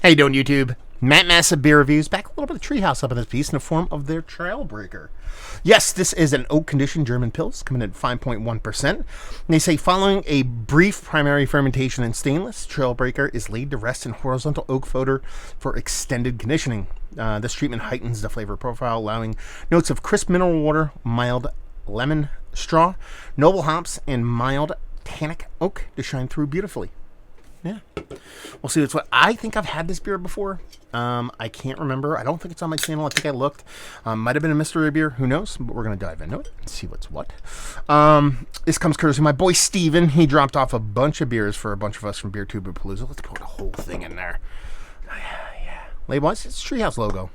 How you doing, YouTube? Matt Massive Beer Reviews. Back a little bit of Treehouse up in this piece in the form of their Trailbreaker. Yes, this is an oak-conditioned German Pils, coming in at 5.1%. And they say, following a brief primary fermentation in stainless, Trailbreaker is laid to rest in horizontal oak Foeder for extended conditioning. This treatment heightens the flavor profile, allowing notes of crisp mineral water, mild lemon straw, noble hops, and mild tannic oak to shine through beautifully. Yeah. We'll see. That's what I think. I've had this beer before. I can't remember. I don't think it's on my channel. I think I looked. Might have been a mystery beer. Who knows? But we're going to dive into it and see what's what. This comes courtesy of my boy Steven. He dropped off a bunch of beers for a bunch of us from BeerTuber Palooza. Let's put the whole thing in there. Yeah. Label-wise, it's Treehouse logo.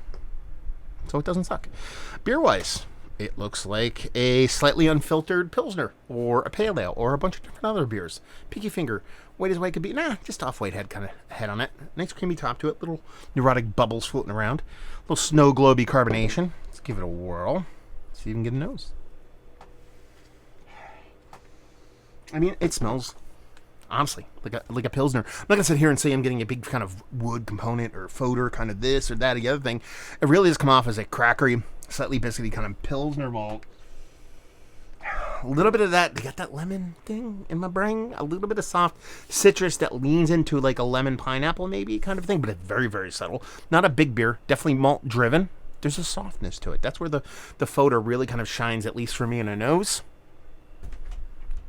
So it doesn't suck. Beer-wise, it looks like a slightly unfiltered Pilsner or a Pale Ale or a bunch of different other beers. Picky finger. White as white could be. Nah, just off-white head kind of head on it. Nice creamy top to it. Little neurotic bubbles floating around. Little snow globy carbonation. Let's give it a whirl. See if we can get a nose. I mean, it smells, honestly, like a Pilsner. I'm not going to sit here and say I'm getting a big kind of wood component or Foeder, kind of this or that or the other thing. It really does come off as a crackery, slightly biscuity kind of Pilsner malt. A little bit of that, got that lemon thing in my brain. A little bit of soft citrus that leans into like a lemon pineapple maybe kind of thing, but it's very, very subtle. Not a big beer, definitely malt driven. There's a softness to it. That's where the Foeder really kind of shines, at least for me, in a nose.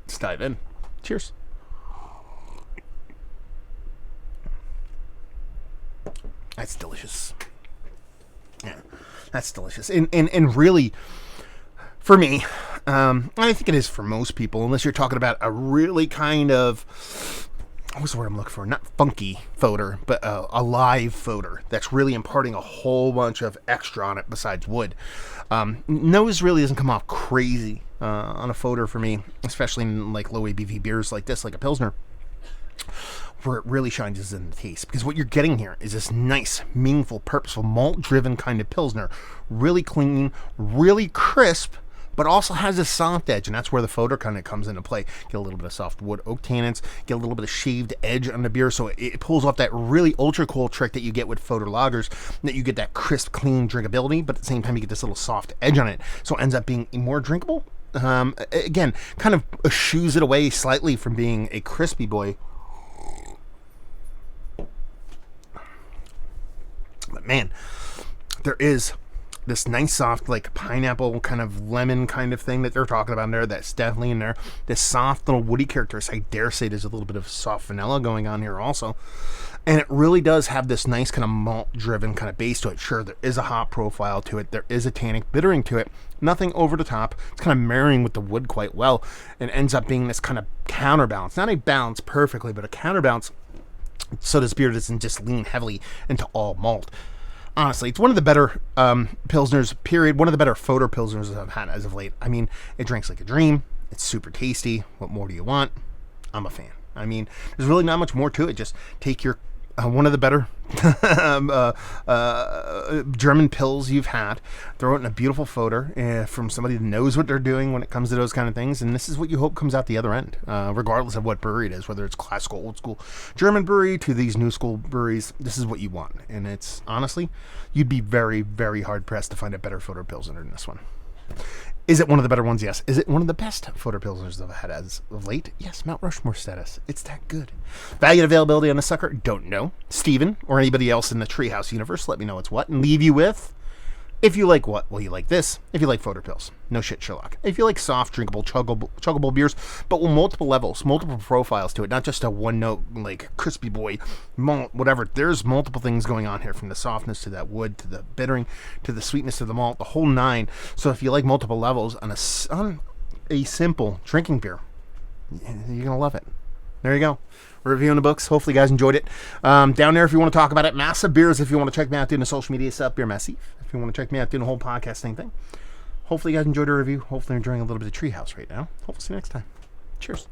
Let's dive in. Cheers. That's delicious. Yeah, that's delicious. And really, for me, I think it is for most people, unless you're talking about a really kind of, what's the word I'm looking for? Not funky Foeder, but a live Foeder that's really imparting a whole bunch of extra on it besides wood. Nose really doesn't come off crazy on a Foeder for me, especially in like low ABV beers like this, like a Pilsner. Where it really shines is in the taste, because what you're getting here is this nice, meaningful, purposeful, malt-driven kind of Pilsner. Really clean, really crisp, but also has a soft edge, and that's where the Foeder kind of comes into play. Get a little bit of soft wood oak tannins, get a little bit of shaved edge on the beer, so it pulls off that really ultra cool trick that you get with Foeder lagers, that you get that crisp, clean drinkability, but at the same time you get this little soft edge on it, so it ends up being more drinkable. Again, kind of eschews it away slightly from being a crispy boy. But man, there is this nice soft like pineapple kind of lemon kind of thing that they're talking about in there that's definitely in there. This soft little woody character, I dare say there's a little bit of soft vanilla going on here also. And it really does have this nice kind of malt driven kind of base to it. Sure, there is a hop profile to it. There is a tannic bittering to it. Nothing over the top. It's kind of marrying with the wood quite well. And ends up being this kind of counterbalance. Not a balance perfectly, but a counterbalance. So this beer doesn't just lean heavily into all malt. Honestly, it's one of the better Pilsners, period. One of the better Foeder Pilsners I've had as of late. I mean, it drinks like a dream. It's super tasty. What more do you want? I'm a fan. I mean, there's really not much more to it. Just take your one of the better German Pils you've had, throw it in a beautiful Foeder from somebody that knows what they're doing when it comes to those kind of things, and this is what you hope comes out the other end, regardless of what brewery it is, whether it's classical, old school German brewery to these new school breweries. This is what you want, and it's honestly, you'd be very, very hard pressed to find a better Foeder Pilsner than this one. Is it one of the better ones? Yes. Is it one of the best Foeder Pilsners I've had as of late? Yes, Mount Rushmore status. It's that good. Value and availability on the sucker? Don't know. Steven or anybody else in the Treehouse universe, let me know what's what and leave you with, if you like what? Well, you like this. If you like Foeder Pils. No shit, Sherlock. If you like soft, drinkable, chuggable beers, but with multiple levels, multiple profiles to it, not just a one-note, like, crispy boy, malt, whatever. There's multiple things going on here, from the softness to that wood, to the bittering, to the sweetness of the malt, the whole nine. So if you like multiple levels on a simple drinking beer, you're going to love it. There you go. We're reviewing the books. Hopefully you guys enjoyed it. Down there, if you want to talk about it, Massive Beers. If you want to check me out doing the social media stuff, Beer Massive. If you want to check me out doing the whole podcasting thing. Hopefully you guys enjoyed the review. Hopefully you're enjoying a little bit of Treehouse right now. Hopefully see you next time. Cheers.